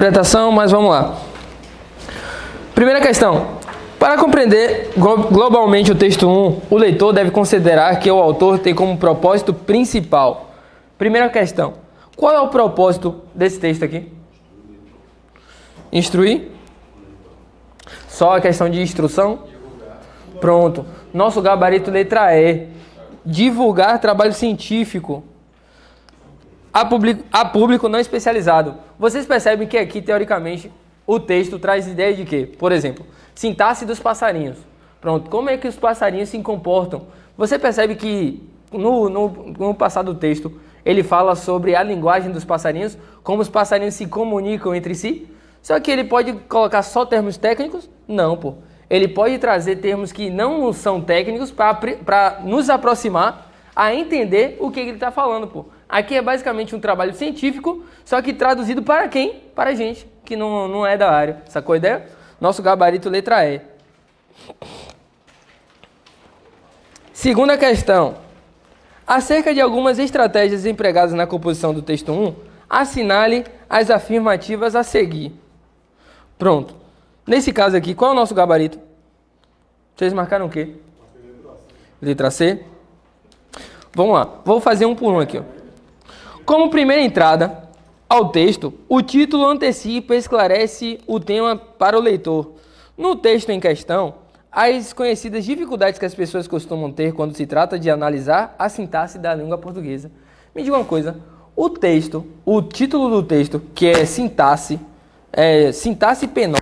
Interpretação, mas vamos lá. Primeira questão. Para compreender globalmente o texto 1, o leitor deve considerar que o autor tem como propósito principal. Primeira questão. Qual é o propósito desse texto aqui? Instruir? Só a questão de instrução? Pronto. Nosso gabarito letra E. Divulgar trabalho científico a público não especializado. Vocês percebem que aqui, teoricamente, o texto traz ideia de quê? Por exemplo, sintaxe dos passarinhos. Pronto, como é que os passarinhos se comportam? Você percebe que no passado do texto, ele fala sobre a linguagem dos passarinhos, como os passarinhos se comunicam entre si. Só que ele pode colocar só termos técnicos? Não, pô. Ele pode trazer termos que não são técnicos para nos aproximar a entender o que ele está falando, pô. Aqui é basicamente um trabalho científico, só que traduzido para quem? Para a gente, que não é da área. Sacou a ideia? Nosso gabarito letra E. Segunda questão. Acerca de algumas estratégias empregadas na composição do texto 1, assinale as afirmativas a seguir. Pronto. Nesse caso aqui, qual é o nosso gabarito? Vocês marcaram o quê? Letra C. Vamos lá. Vou fazer um por um aqui, ó. Como primeira entrada ao texto, o título antecipa e esclarece o tema para o leitor. No texto em questão, as conhecidas dificuldades que as pessoas costumam ter quando se trata de analisar a sintaxe da língua portuguesa. Me diga uma coisa, o título do texto, que é sintaxe penosa,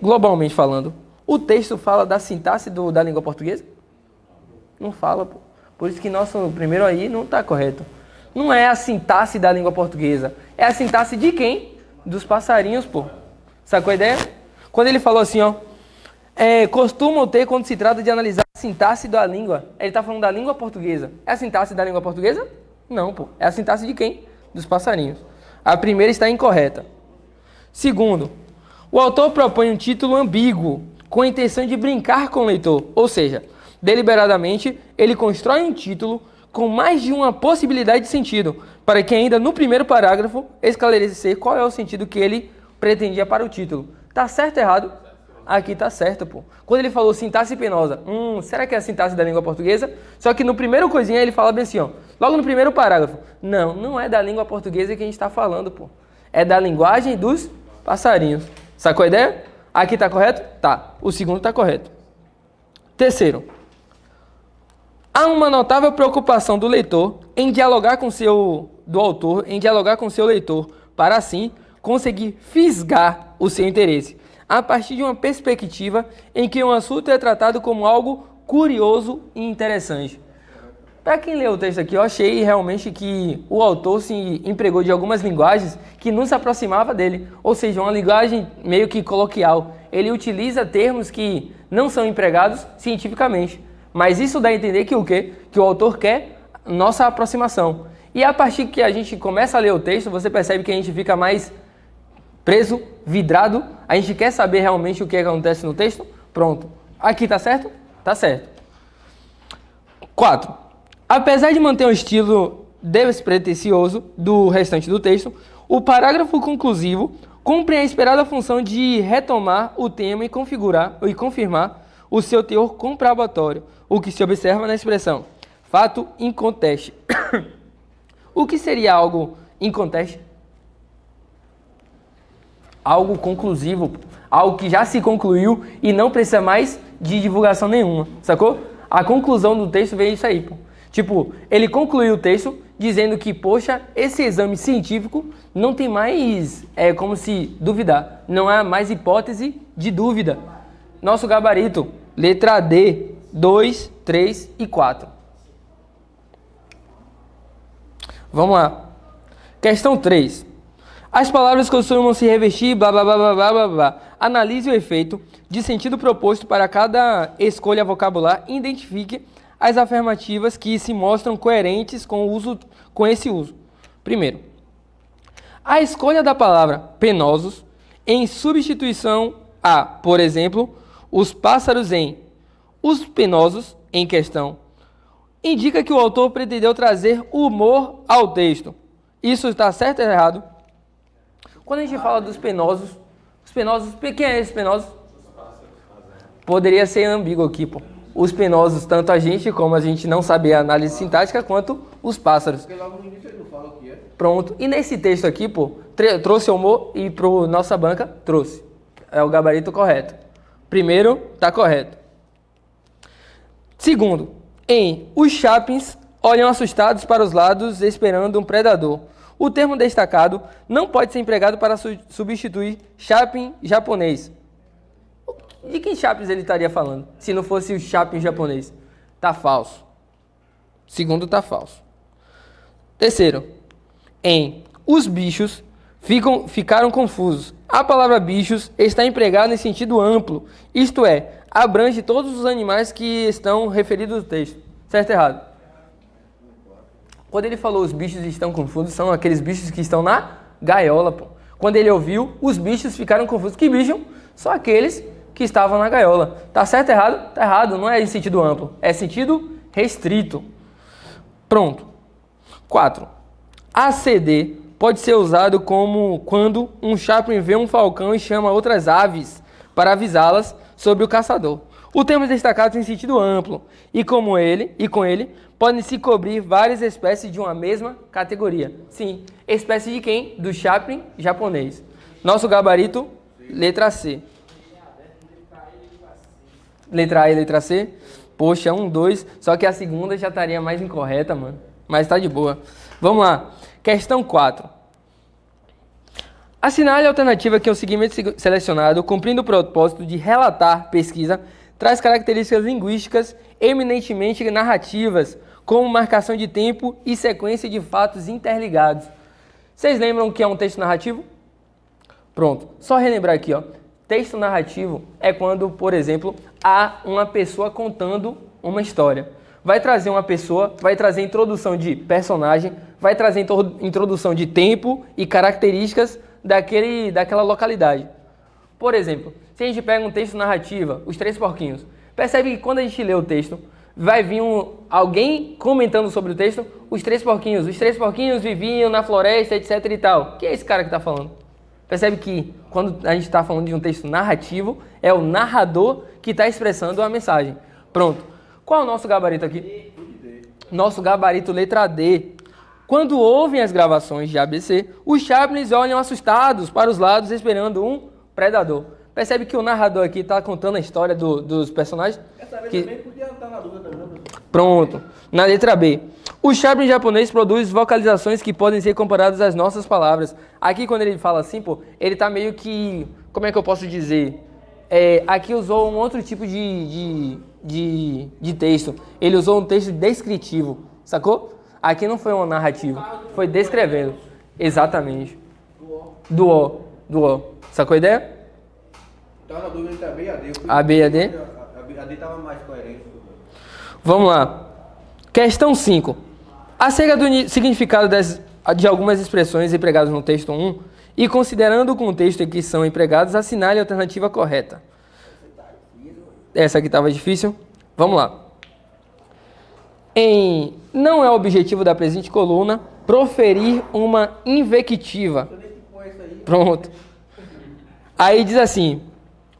globalmente falando, o texto fala da sintaxe da língua portuguesa? Não fala, pô. Por isso que nosso primeiro aí não está correto. Não é a sintaxe da língua portuguesa. É a sintaxe de quem? Dos passarinhos, pô. Sacou a ideia? Quando ele falou assim, ó. Costumam ter quando se trata de analisar a sintaxe da língua. Ele está falando da língua portuguesa. É a sintaxe da língua portuguesa? Não, pô. É a sintaxe de quem? Dos passarinhos. A primeira está incorreta. Segundo, o autor propõe um título ambíguo, com a intenção de brincar com o leitor. Ou seja, deliberadamente, ele constrói um título com mais de uma possibilidade de sentido, para que ainda no primeiro parágrafo esclarecer qual é o sentido que ele pretendia para o título. Tá certo ou errado? Aqui tá certo, pô. Quando ele falou sintaxe penosa, será que é a sintaxe da língua portuguesa? Só que no primeiro coisinha ele fala bem assim, ó. Logo no primeiro parágrafo. Não é da língua portuguesa que a gente está falando, pô. É da linguagem dos passarinhos. Sacou a ideia? Aqui tá correto? Tá. O segundo tá correto. Terceiro. Há uma notável preocupação do leitor em dialogar com do autor em dialogar com seu leitor, para assim conseguir fisgar o seu interesse, a partir de uma perspectiva em que um assunto é tratado como algo curioso e interessante. Para quem leu o texto aqui, eu achei realmente que o autor se empregou de algumas linguagens que não se aproximava dele, ou seja, uma linguagem meio que coloquial. Ele utiliza termos que não são empregados cientificamente. Mas isso dá a entender que o quê? Que o autor quer nossa aproximação. E a partir que a gente começa a ler o texto, você percebe que a gente fica mais preso, vidrado. A gente quer saber realmente o que acontece no texto. Pronto. Aqui tá certo? Tá certo. 4. Apesar de manter um estilo despretensioso do restante do texto, o parágrafo conclusivo cumpre a esperada função de retomar o tema e confirmar o seu teor comprobatório, o que se observa na expressão fato inconteste. O que seria algo inconteste? Algo conclusivo, algo que já se concluiu e não precisa mais de divulgação nenhuma, sacou? A conclusão do texto veio isso aí, pô. Tipo, ele concluiu o texto dizendo que, poxa, esse exame científico não tem mais como se duvidar, não há mais hipótese de dúvida. Nosso gabarito, letra D, 2, 3 e 4. Vamos lá. Questão 3. As palavras costumam se revestir, blá, blá, blá, blá, blá, blá, blá. Analise o efeito de sentido proposto para cada escolha vocabular e identifique as afirmativas que se mostram coerentes com esse uso. Primeiro, a escolha da palavra penosos em substituição a, por exemplo, os pássaros em os penosos em questão indica que o autor pretendeu trazer humor ao texto. Isso está certo ou errado? Quando a gente fala dos penosos, quem é esse penoso? Poderia ser ambíguo aqui, pô. Os penosos, tanto a gente, como a gente não sabe a análise sintática, quanto os pássaros. Porque logo no início ele não fala o que é. Pronto. E nesse texto aqui, pô, trouxe homo e pro nossa banca, trouxe. É o gabarito correto. Primeiro, tá correto. Segundo, os chapins olham assustados para os lados esperando um predador. O termo destacado não pode ser empregado para substituir chapin japonês. De que chapins ele estaria falando? Se não fosse o chapin japonês. Tá falso. Segundo, tá falso. Terceiro, os bichos ficaram confusos. A palavra bichos está empregada em sentido amplo, isto é, abrange todos os animais que estão referidos no texto. Certo ou errado? Quando ele falou os bichos estão confusos, são aqueles bichos que estão na gaiola, pô. Quando ele ouviu, os bichos ficaram confusos. Que bicho? Só aqueles que estavam na gaiola. Tá certo ou errado? Tá errado, não é em sentido amplo, é sentido restrito. Pronto. 4. ACD pode ser usado como quando um chapin vê um falcão e chama outras aves para avisá-las sobre o caçador. O termo destacado em sentido amplo e com ele podem se cobrir várias espécies de uma mesma categoria. Sim, espécie de quem? Do chapin japonês. Nosso gabarito, letra C. Letra A e letra C? Poxa, 1, 2, só que a segunda já estaria mais incorreta, mano. Mas tá de boa. Vamos lá. Questão 4. Assinale a alternativa que o segmento selecionado, cumprindo o propósito de relatar pesquisa, traz características linguísticas eminentemente narrativas, como marcação de tempo e sequência de fatos interligados. Vocês lembram o que é um texto narrativo? Pronto. Só relembrar aqui, ó. Texto narrativo é quando, por exemplo, há uma pessoa contando uma história. Vai trazer uma pessoa, vai trazer introdução de personagem, vai trazer introdução de tempo e características daquela localidade. Por exemplo, se a gente pega um texto narrativa, Os Três Porquinhos, percebe que quando a gente lê o texto, vai vir alguém comentando sobre o texto, os três porquinhos viviam na floresta, etc e tal. Quem é esse cara que está falando? Percebe que quando a gente está falando de um texto narrativo, é o narrador que está expressando a mensagem. Pronto. Qual é o nosso gabarito aqui? Nosso gabarito letra D. Quando ouvem as gravações de ABC, os chapins olham assustados para os lados esperando um predador. Percebe que o narrador aqui está contando a história dos personagens? Essa vez também podia estar na dúvida também. Pronto. Na letra B. O chapin japonês produz vocalizações que podem ser comparadas às nossas palavras. Aqui, quando ele fala assim, pô, ele tá meio que... Como é que eu posso dizer? Aqui usou um outro tipo de texto. Ele usou um texto descritivo, sacou? Aqui não foi uma narrativa, foi descrevendo. Exatamente. Do O. Sacou a ideia? Então, na dúvida entre a B e a D. A, B e a D? A D estava mais coerente. Vamos lá. Questão 5. Acerca do significado de algumas expressões empregadas no texto 1 e considerando o contexto em que são empregados, assinale a alternativa correta. Essa aqui estava difícil. Vamos lá. Não é o objetivo da presente coluna proferir uma invectiva. Pronto. Aí diz assim,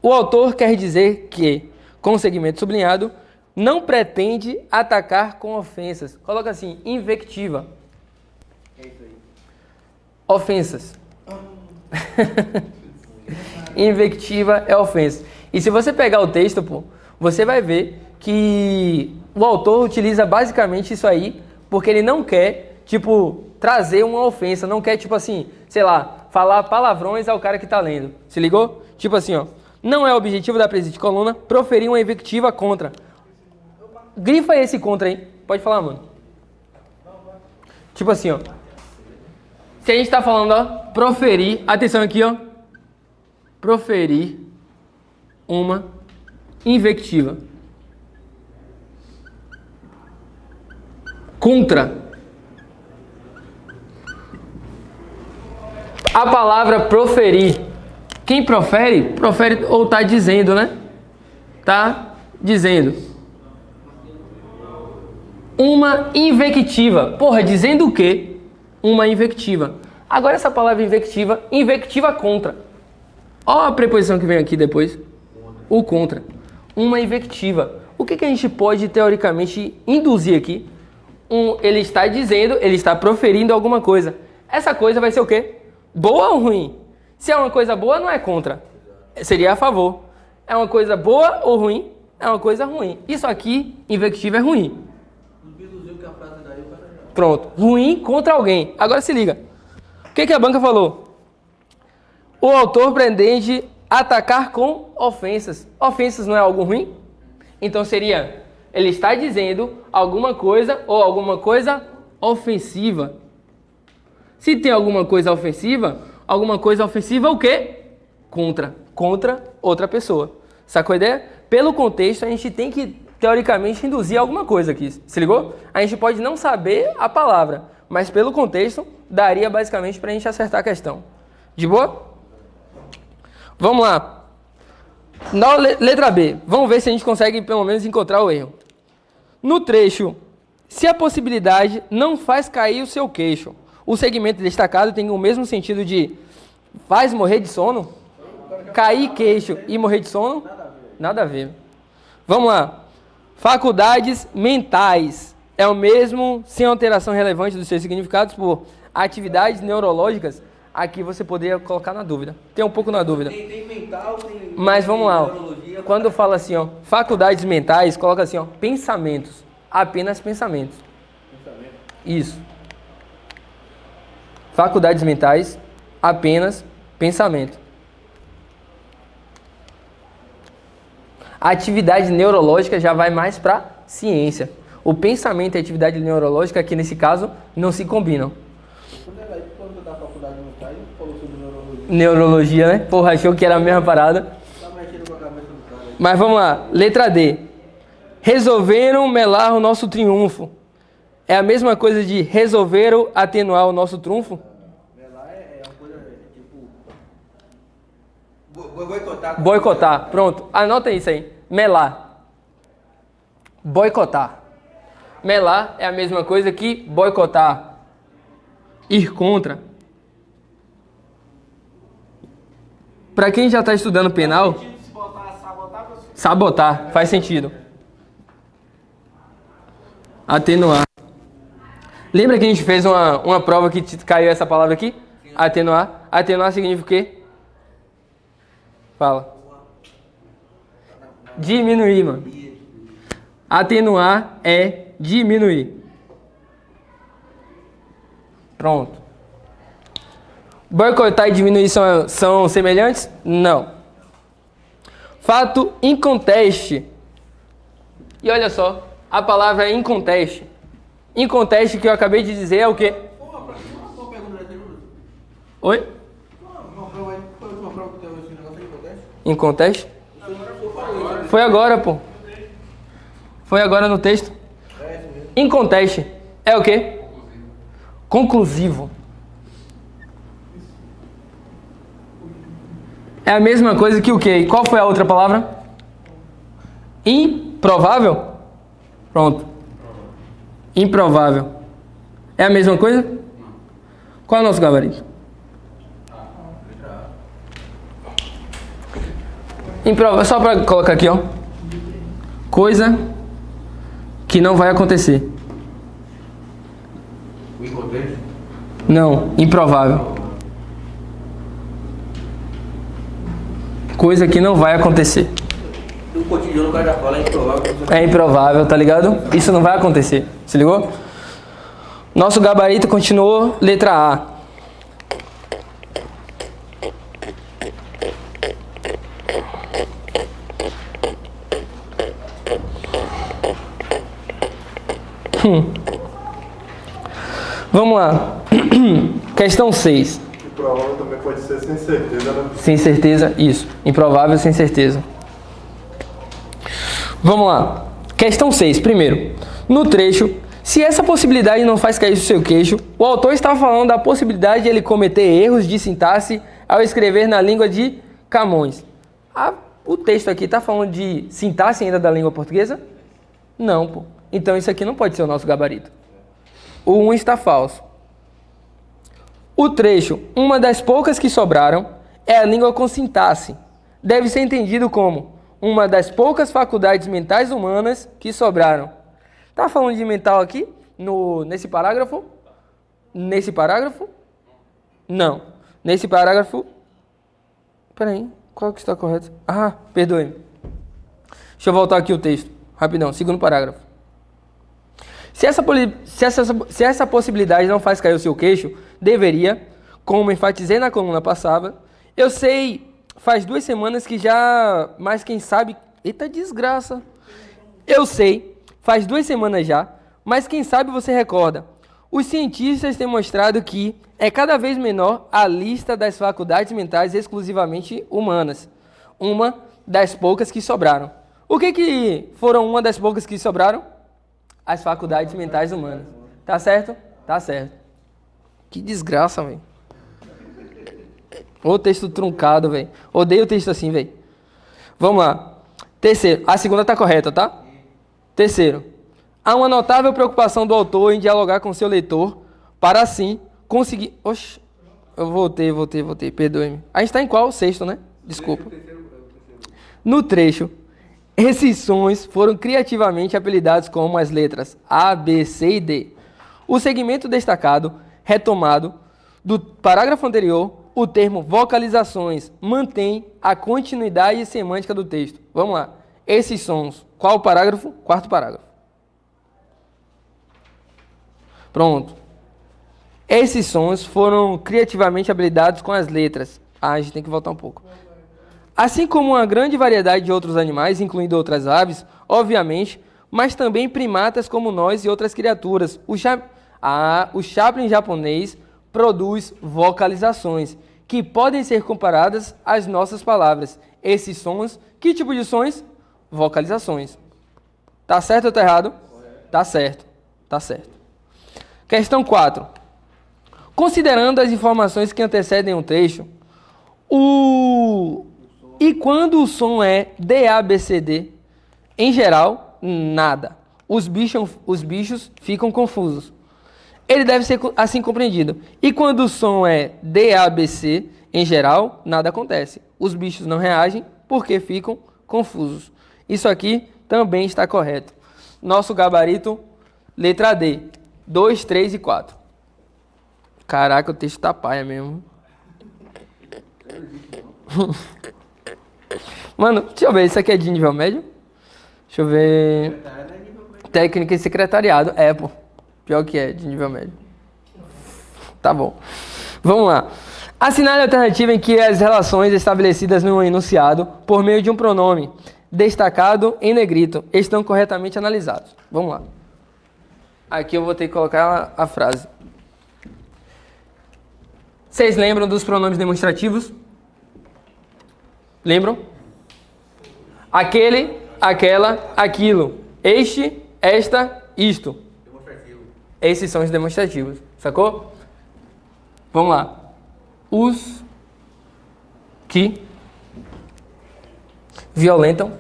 o autor quer dizer que, com o segmento sublinhado, não pretende atacar com ofensas. Coloca assim, invectiva. É isso aí. Ofensas. Invectiva é ofensa. E se você pegar o texto, pô, você vai ver que o autor utiliza basicamente isso aí porque ele não quer, tipo, trazer uma ofensa, não quer, tipo assim, sei lá, falar palavrões ao cara que tá lendo. Se ligou? Tipo assim, ó. Não é o objetivo da presente coluna proferir uma invectiva contra. Grifa esse contra aí. Pode falar, mano. Tipo assim, ó. Se a gente tá falando, ó, proferir, atenção aqui, ó. Proferir uma invectiva. Contra. A palavra proferir. Quem profere, profere ou tá dizendo, né? Tá dizendo. Uma invectiva. Porra, dizendo o quê? uma invectiva. Agora essa palavra invectiva, invectiva contra. Olha a preposição que vem aqui depois. O contra. Uma invectiva. O que a gente pode teoricamente induzir aqui? Ele está dizendo, ele está proferindo alguma coisa. Essa coisa vai ser o quê? Boa ou ruim? Se é uma coisa boa, não é contra. Seria a favor. É uma coisa boa ou ruim? É uma coisa ruim. Isso aqui, invectiva, é ruim. Pronto. Ruim contra alguém. Agora se liga. O que a banca falou? O autor pretende atacar com ofensas. Ofensas não é algo ruim? Então seria, ele está dizendo alguma coisa ou alguma coisa ofensiva. Se tem alguma coisa ofensiva o quê? Contra outra pessoa. Sacou a ideia? Pelo contexto, a gente tem que, teoricamente, induzir alguma coisa aqui. Se ligou? A gente pode não saber a palavra, mas pelo contexto, daria basicamente para a gente acertar a questão. De boa? Vamos lá. Na letra B, vamos ver se a gente consegue pelo menos encontrar o erro. No trecho, se a possibilidade não faz cair o seu queixo, o segmento destacado tem o mesmo sentido de faz morrer de sono? Cair queixo e morrer de sono? Nada a ver. Vamos lá. Faculdades mentais é o mesmo sem alteração relevante dos seus significados por atividades neurológicas. Aqui você poderia colocar na dúvida. Tem um pouco na dúvida. Tem mental, tem... Mas vamos lá. Ó. Quando fala assim, ó, faculdades mentais, coloca assim, ó, pensamentos. Apenas pensamentos. Isso. Faculdades mentais, apenas pensamento. A atividade neurológica já vai mais para ciência. O pensamento e a atividade neurológica, aqui nesse caso, não se combinam. Quando você tá na faculdade mental, falou sobre neurologia. Neurologia, né? Porra, achou que era a mesma parada. Tá mexendo com a cabeça do cara aí. Mas vamos lá. Letra D. Resolveram melar o nosso triunfo. É a mesma coisa de resolveram atenuar o nosso trunfo? Melar é uma coisa, tipo... Boicotar. Boicotar. Pronto. Anota isso aí. Melar. Boicotar. Melar é a mesma coisa que boicotar. Ir contra. Para quem já está estudando penal... Sabotar. Faz sentido. Atenuar. Lembra que a gente fez uma prova que caiu essa palavra aqui? Atenuar. Atenuar significa o quê? Fala. Diminuir, mano. Atenuar é diminuir. Pronto. Boicotar e diminuir são semelhantes? Não. Fato inconteste. E olha só, a palavra é inconteste. Inconteste que eu acabei de dizer é o quê? Oi? Inconteste? Foi agora, pô. Foi agora no texto. Inconteste é o quê? Conclusivo. É a mesma coisa que o quê? Qual foi a outra palavra? Improvável? Pronto. Improvável. É a mesma coisa? Qual é o nosso gabarito? Improvável. Só para colocar aqui, ó. Coisa que não vai acontecer. O inconteste? Não, improvável. Coisa que não vai acontecer. No cotidiano o cara já fala, é improvável. É improvável, tá ligado? Isso não vai acontecer. Se ligou? Nosso gabarito continuou letra A. Vamos lá. Questão 6. Improvável também pode ser sem certeza, né? Sem certeza, isso. Improvável, sem certeza. Vamos lá. Questão 6. Primeiro, no trecho, se essa possibilidade não faz cair o seu queixo, o autor está falando da possibilidade de ele cometer erros de sintaxe ao escrever na língua de Camões. O texto aqui está falando de sintaxe ainda da língua portuguesa? Não, pô. Então isso aqui não pode ser o nosso gabarito. O 1 está falso. O trecho, uma das poucas que sobraram, é a língua com sintaxe. Deve ser entendido como uma das poucas faculdades mentais humanas que sobraram. Tá falando de mental aqui? Nesse parágrafo? Nesse parágrafo? Não. Nesse parágrafo... Peraí, qual que está correto? Ah, perdoe-me. Deixa eu voltar aqui o texto. Rapidão, segundo parágrafo. Se essa possibilidade não faz cair o seu queixo, deveria, como enfatizei na coluna passada, eu sei, faz 2 semanas que já, mas quem sabe... Eita desgraça! Eu sei, faz 2 semanas já, mas quem sabe você recorda. Os cientistas têm mostrado que é cada vez menor a lista das faculdades mentais exclusivamente humanas. Uma das poucas que sobraram. O que foram uma das poucas que sobraram? As faculdades mentais humanas. Tá certo? Tá certo. Que desgraça, velho. Ô texto truncado, velho. Odeio o texto assim, velho. Vamos lá. Terceiro. A segunda tá correta, tá? Terceiro. Há uma notável preocupação do autor em dialogar com seu leitor para assim conseguir... Oxi. Eu voltei. Perdoe-me. A gente tá em qual? Sexto, né? Desculpa. No trecho, esses sons foram criativamente apelidados como as letras A, B, C e D. O segmento destacado, retomado do parágrafo anterior, o termo vocalizações mantém a continuidade semântica do texto. Vamos lá. Esses sons. Qual o parágrafo? 4º parágrafo. Pronto. Esses sons foram criativamente apelidados com as letras. Ah, a gente tem que voltar um pouco. Assim como uma grande variedade de outros animais, incluindo outras aves, obviamente, mas também primatas como nós e outras criaturas. O Chaplin japonês produz vocalizações, que podem ser comparadas às nossas palavras. Esses sons, que tipo de sons? Vocalizações. Tá certo ou tá errado? Tá certo. Tá certo. Questão 4. Considerando as informações que antecedem um trecho, e quando o som é DABCD, em geral, nada. Os bichos ficam confusos. Ele deve ser assim compreendido. E quando o som é DABC, em geral, nada acontece. Os bichos não reagem porque ficam confusos. Isso aqui também está correto. Nosso gabarito, letra D. 2, 3 e 4. Caraca, o texto tá paia mesmo. Mano, deixa eu ver, isso aqui é de nível médio? Deixa eu ver. Técnica e secretariado. É, pô. Pior que é, de nível médio. Tá bom. Vamos lá. Assinale a alternativa em que as relações estabelecidas no enunciado, por meio de um pronome destacado em negrito, estão corretamente analisados. Vamos lá. Aqui eu vou ter que colocar a frase. Vocês lembram dos pronomes demonstrativos? Lembram? Aquele, aquela, aquilo. Este, esta, isto. Demonstrativo. Esses são os demonstrativos. Sacou? Vamos lá. Os que violentam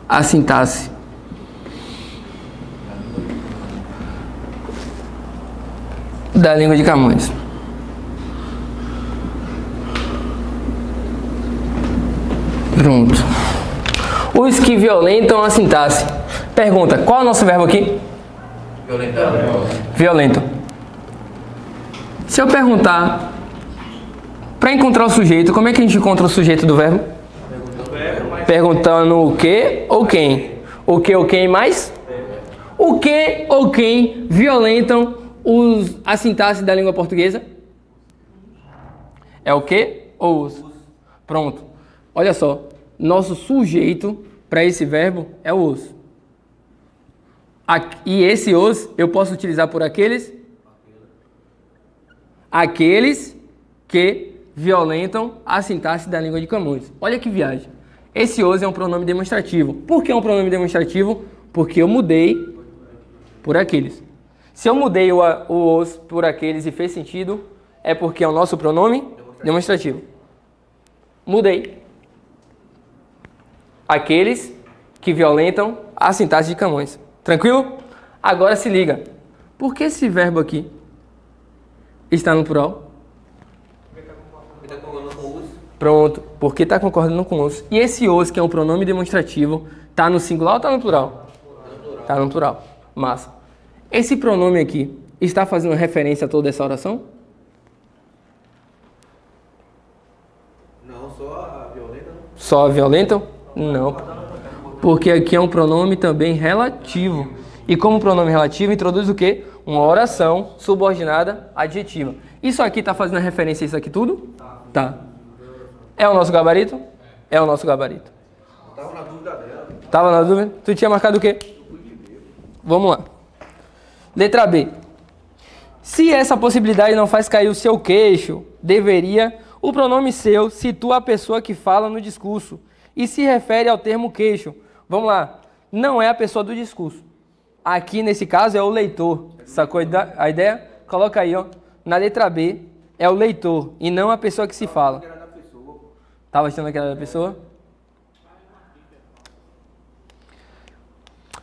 a sintaxe da língua de Camões. Pronto. Os que violentam a sintaxe. Pergunta, qual é o nosso verbo aqui? Violentar. Violento. Se eu perguntar, para encontrar o sujeito, como é que a gente encontra o sujeito do verbo? Perguntando o que ou quem? O que ou quem mais? O que ou quem violentam a sintaxe da língua portuguesa? É o que ou os? Pronto. Olha só. Nosso sujeito para esse verbo é o os. E esse os eu posso utilizar por aqueles que violentam a sintaxe da língua de Camões. Olha que viagem. Esse os é um pronome demonstrativo. Por que é um pronome demonstrativo? Porque eu mudei por aqueles. Se eu mudei o os por aqueles e fez sentido, é porque é o nosso pronome demonstrativo. Mudei. Aqueles que violentam a sintaxe de Camões. Tranquilo? Agora se liga. Por que esse verbo aqui está no plural? Ele tá concordando com os. Pronto, porque está concordando com os. E esse os, que é um pronome demonstrativo, está no singular ou está no plural? Está no plural. Massa. Esse pronome aqui está fazendo referência a toda essa oração? Não, só a violenta. Só a violenta? Não. Porque aqui é um pronome também relativo. E como pronome relativo, introduz o quê? Uma oração subordinada adjetiva. Isso aqui está fazendo referência a isso aqui tudo? Tá. É o nosso gabarito? É o nosso gabarito. Tava na dúvida dela. Tava na dúvida? Tu tinha marcado o quê? Vamos lá. Letra B. Se essa possibilidade não faz cair o seu queixo, deveria... O pronome seu situa a pessoa que fala no discurso e se refere ao termo queixo. Vamos lá. Não é a pessoa do discurso. Aqui, nesse caso, é o leitor. Sacou a ideia? Coloca aí, ó. Na letra B, é o leitor e não a pessoa que se fala. Tava achando que era da pessoa?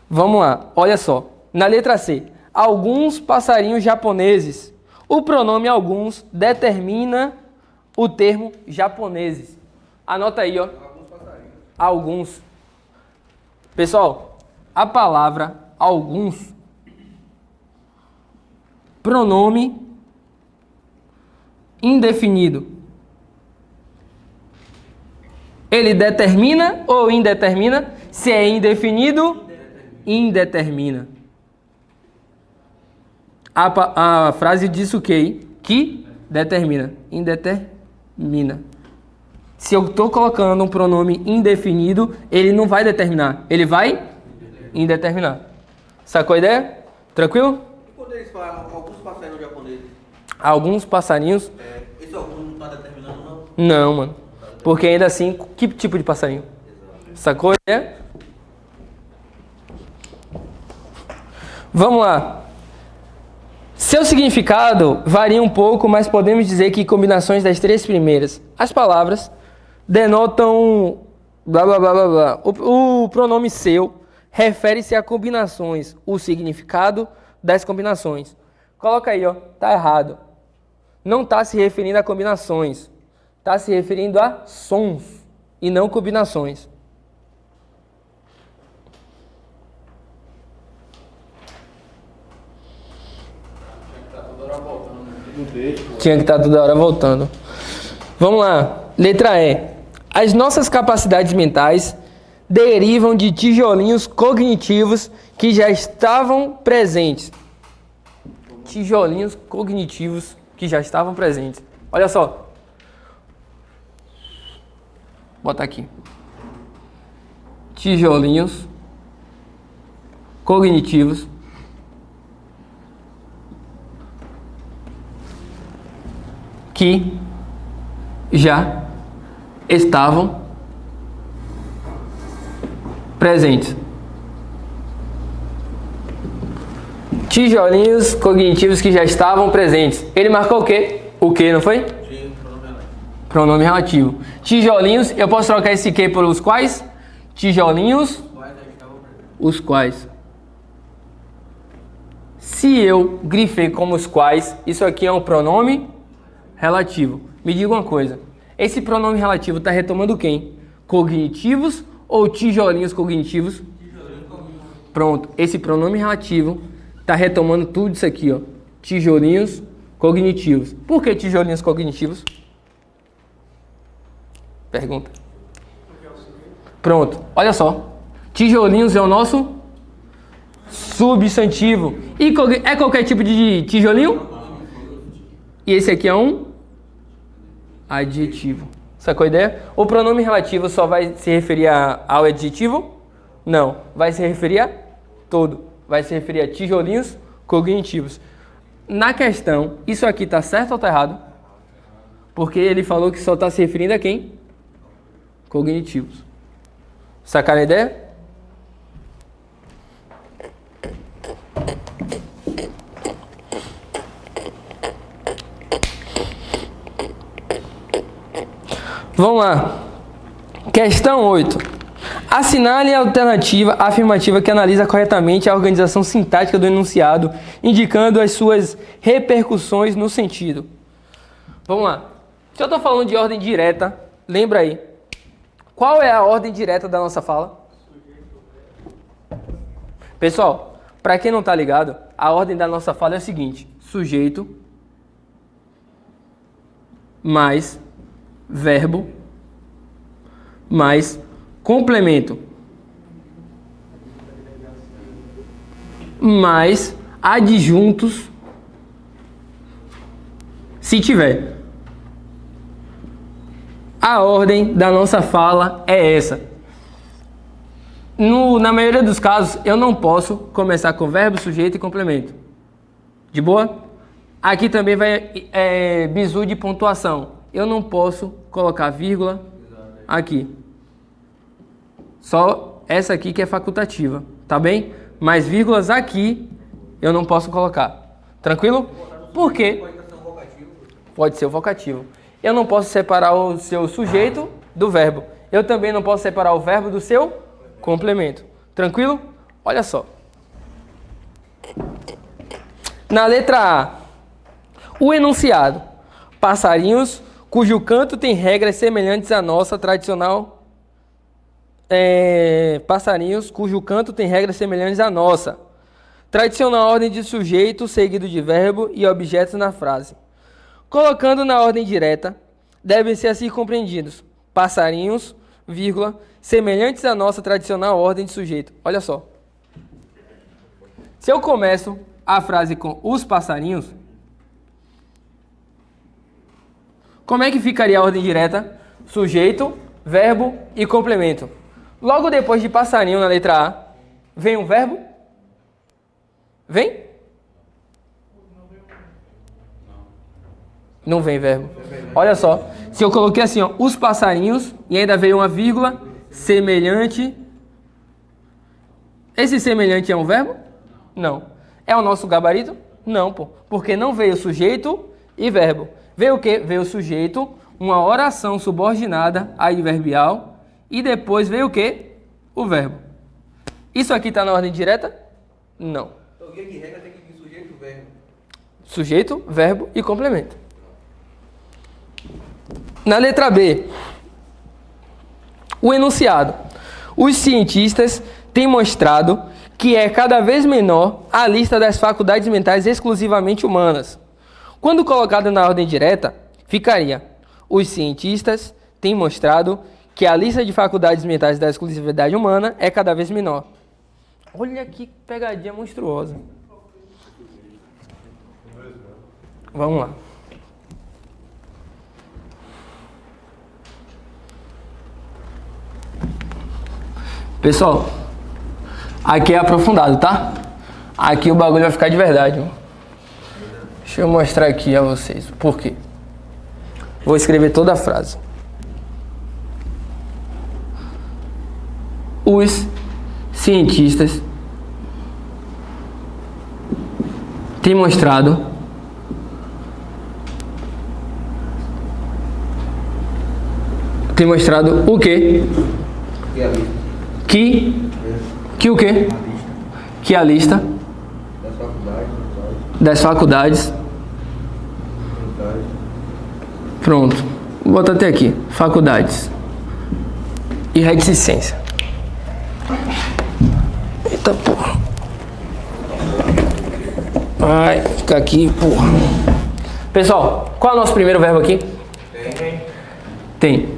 Vamos lá. Olha só. Na letra C. Alguns passarinhos japoneses. O pronome alguns determina o termo japoneses. Anota aí, ó. Alguns. Pessoal, a palavra alguns, pronome indefinido. Ele determina ou indetermina? Se é indefinido, indetermina. A frase diz o quê? Que determina. Indetermina. Se eu estou colocando um pronome indefinido, ele não vai determinar. Ele vai indeterminar. Sacou a ideia? Tranquilo? E quando eles falam alguns passarinhos japoneses? Alguns passarinhos... Esse alguns não está determinando, não? Não, mano. Porque ainda assim, que tipo de passarinho? Sacou a ideia? Vamos lá. Seu significado varia um pouco, mas podemos dizer que combinações das três primeiras. As palavras denotam blá blá blá blá blá. O pronome seu refere-se a combinações, o significado das combinações. Coloca aí, ó, tá errado. Não está se referindo a combinações, está se referindo a sons e não combinações. Tinha que estar toda hora voltando. Vamos lá. Letra E. As nossas capacidades mentais derivam de tijolinhos cognitivos que já estavam presentes. Tijolinhos cognitivos que já estavam presentes. Olha só. Bota aqui. Tijolinhos cognitivos que já estavam presentes. Tijolinhos cognitivos que já estavam presentes. Ele marcou o quê? O quê, não foi? Sim, pronome relativo. Pronome relativo. Tijolinhos, eu posso trocar esse quê por os quais? Tijolinhos, os quais. Se eu grifei como os quais, isso aqui é um pronome relativo. Me diga uma coisa. Esse pronome relativo está retomando quem? Cognitivos ou tijolinhos cognitivos? Pronto. Esse pronome relativo está retomando tudo isso aqui, ó. Tijolinhos cognitivos. Por que tijolinhos cognitivos? Pergunta. Pronto. Olha só. Tijolinhos é o nosso substantivo. E é qualquer tipo de tijolinho? E esse aqui é um adjetivo. Sacou a ideia? O pronome relativo só vai se referir ao adjetivo? Não. Vai se referir a todo. Vai se referir a tijolinhos cognitivos. Na questão, isso aqui está certo ou está errado? Porque ele falou que só está se referindo a quem? Cognitivos. Sacaram a ideia? Vamos lá. Questão 8. Assinale a alternativa afirmativa que analisa corretamente a organização sintática do enunciado, indicando as suas repercussões no sentido. Vamos lá. Se eu estou falando de ordem direta, lembra aí. Qual é a ordem direta da nossa fala? Pessoal, para quem não está ligado, a ordem da nossa fala é a seguinte: sujeito mais verbo mais complemento mais adjuntos, se tiver. A ordem da nossa fala é essa. Na maioria dos casos, eu não posso começar com verbo, sujeito e complemento. De boa? Aqui também vai bizu de pontuação. Eu não posso colocar vírgula aqui. Só essa aqui que é facultativa, tá bem? Mas vírgulas aqui eu não posso colocar. Tranquilo? Por quê? Pode ser o vocativo. Eu não posso separar o seu sujeito do verbo. Eu também não posso separar o verbo do seu complemento. Tranquilo? Olha só. Na letra A, o enunciado: passarinhos cujo canto tem regras semelhantes à nossa tradicional. Passarinhos cujo canto tem regras semelhantes à nossa. Tradicional ordem de sujeito seguido de verbo e objetos na frase. Colocando na ordem direta, devem ser assim compreendidos: passarinhos, vírgula, semelhantes à nossa tradicional ordem de sujeito. Olha só. Se eu começo a frase com os passarinhos, como é que ficaria a ordem direta? Sujeito, verbo e complemento. Logo depois de passarinho na letra A, vem um verbo? Vem? Não vem verbo. Olha só. Se eu coloquei assim, ó, os passarinhos, e ainda veio uma vírgula, semelhante. Esse semelhante é um verbo? Não. É o nosso gabarito? Não, pô. Porque não veio sujeito e verbo. Veio o quê? Veio o sujeito, uma oração subordinada adverbial, e depois veio o quê? O verbo. Isso aqui está na ordem direta? Não. Então, guia de regra tem que vir sujeito, verbo. Sujeito, verbo e complemento. Na letra B, o enunciado: os cientistas têm mostrado que é cada vez menor a lista das faculdades mentais exclusivamente humanas. Quando colocado na ordem direta, ficaria: os cientistas têm mostrado que a lista de faculdades mentais da exclusividade humana é cada vez menor. Olha que pegadinha monstruosa. Vamos lá. Pessoal, aqui é aprofundado, tá? Aqui o bagulho vai ficar de verdade. Deixa eu mostrar aqui a vocês por quê. Vou escrever toda a frase. Os cientistas têm mostrado o quê? Que o quê? Que a lista das faculdades. Pronto. Vou botar até aqui. Faculdades e reticência. Eita porra. Vai ficar aqui, porra. Pessoal, qual é o nosso primeiro verbo aqui? Tem.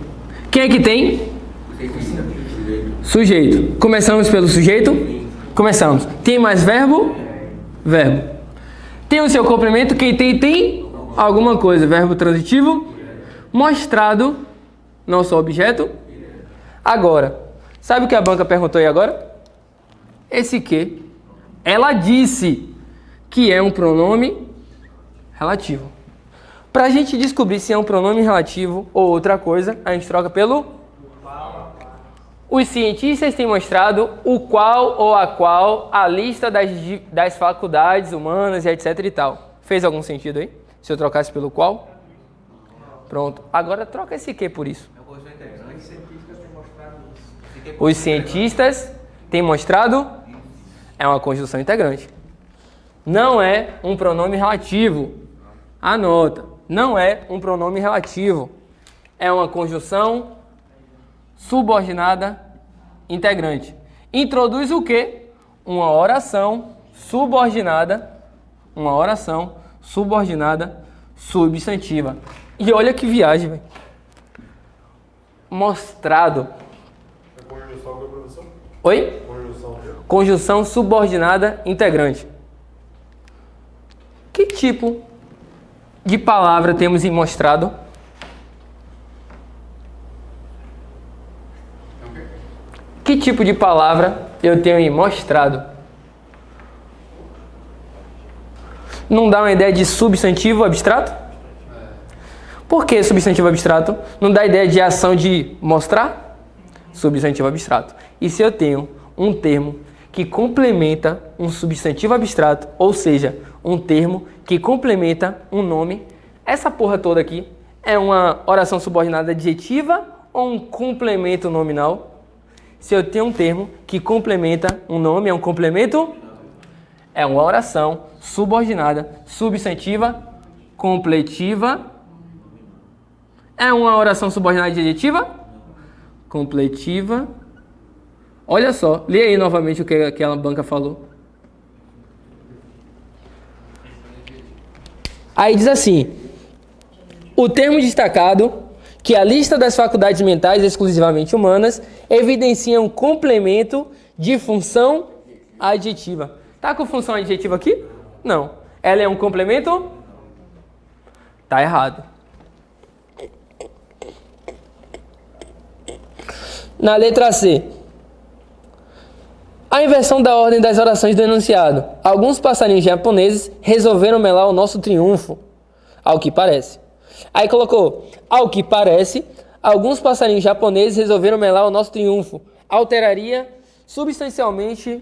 Quem é que tem? Sujeito. Começamos pelo sujeito? Começamos. Tem mais verbo? Verbo. Tem o seu complemento? Quem tem alguma coisa. Verbo transitivo mostrado, nosso objeto. Agora, sabe o que a banca perguntou aí agora? Esse que, ela disse que é um pronome relativo. Para a gente descobrir se é um pronome relativo ou outra coisa, a gente troca pelo qual. Os cientistas têm mostrado o qual ou a qual a lista das faculdades humanas e etc e tal. Fez algum sentido aí? Se eu trocasse pelo qual? Pronto. Agora troca esse que por isso. Os cientistas têm mostrado é uma conjunção integrante. Não é um pronome relativo. Anota. Não é um pronome relativo. É uma conjunção subordinada integrante. Introduz o quê? Uma oração subordinada substantiva. E olha que viagem, velho. Mostrado. É conjunção que é, professor? Oi? Conjunção que é? Conjunção subordinada integrante. Que tipo de palavra temos em mostrado? Que tipo de palavra eu tenho em mostrado? Não dá uma ideia de substantivo abstrato? Por que substantivo abstrato? Não dá ideia de ação de mostrar? Substantivo abstrato. E se eu tenho um termo que complementa um substantivo abstrato, ou seja, um termo que complementa um nome, essa porra toda aqui é uma oração subordinada adjetiva ou um complemento nominal? Se eu tenho um termo que complementa um nome, é um complemento? É uma oração subordinada substantiva completiva. É uma oração subordinada adjetiva? Completiva. Olha só, lê aí novamente o que aquela banca falou. Aí diz assim: o termo destacado, que a lista das faculdades mentais exclusivamente humanas evidencia um complemento de função adjetiva. Tá com função adjetiva aqui? Não. Ela é um complemento? Tá errado. Na letra C. A inversão da ordem das orações do enunciado. Alguns passarinhos japoneses resolveram melar o nosso triunfo, ao que parece. Aí colocou, ao que parece, alguns passarinhos japoneses resolveram melar o nosso triunfo. Alteraria substancialmente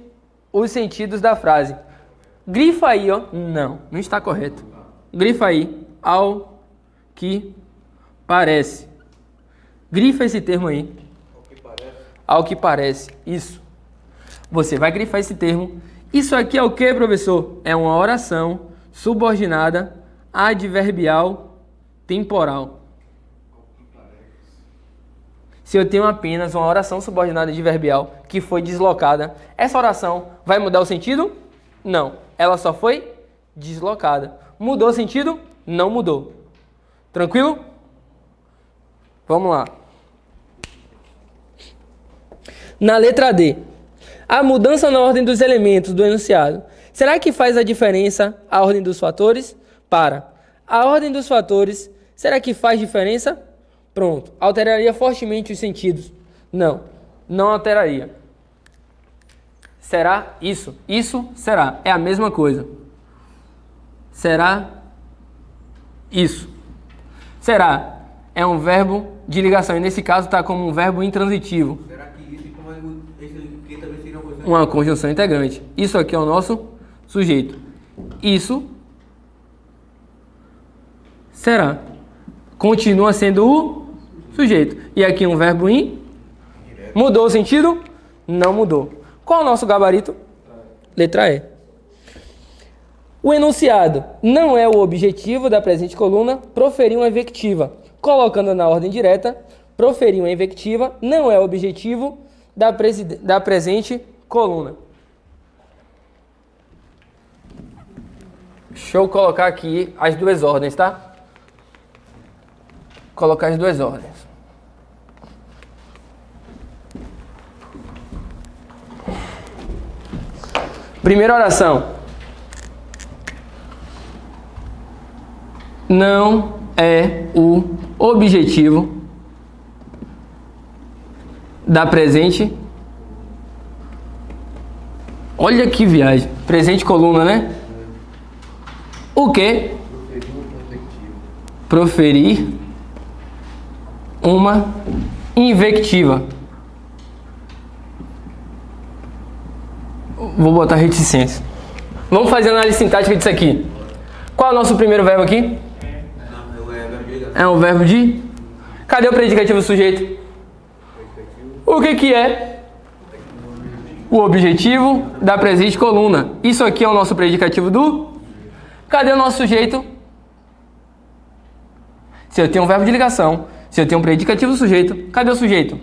os sentidos da frase. Grifa aí, ó. Não está correto. Grifa aí, ao que parece. Grifa esse termo aí. Ao que parece. Isso. Você vai grifar esse termo. Isso aqui é o que, professor? É uma oração subordinada adverbial temporal. Se eu tenho apenas uma oração subordinada adverbial que foi deslocada, essa oração vai mudar o sentido? Não. Ela só foi deslocada. Mudou o sentido? Não mudou. Tranquilo? Vamos lá. Na letra D. A mudança na ordem dos elementos do enunciado. Será que faz a diferença a ordem dos fatores? A ordem dos fatores, será que faz diferença? Pronto. Alteraria fortemente os sentidos? Não. Não alteraria. Será isso? Isso será. É a mesma coisa. Será isso. Será. É um verbo de ligação. E nesse caso está como um verbo intransitivo. Será que isso e como esse que também seria uma conjunção integrante. Isso aqui é o nosso sujeito. Isso será. Continua sendo o sujeito. E aqui um verbo Mudou o sentido? Não mudou. Qual é o nosso gabarito? Letra E. O enunciado não é o objetivo da presente coluna proferir uma invectiva. Colocando na ordem direta, proferir uma invectiva não é o objetivo da presente coluna. Deixa eu colocar aqui as duas ordens, tá? Colocar as duas ordens. Primeira oração. Não é o objetivo da presente. Olha que viagem. Presente coluna, né? O quê? Proferir uma invectiva. Vou botar reticência. Vamos fazer a análise sintática disso aqui. Qual é o nosso primeiro verbo aqui? É um verbo de... Cadê o predicativo sujeito? O que que é? o objetivo da presente coluna. Isso aqui é o nosso predicativo do... Cadê o nosso sujeito? Se eu tenho um verbo de ligação, se eu tenho um predicativo do sujeito, cadê o sujeito?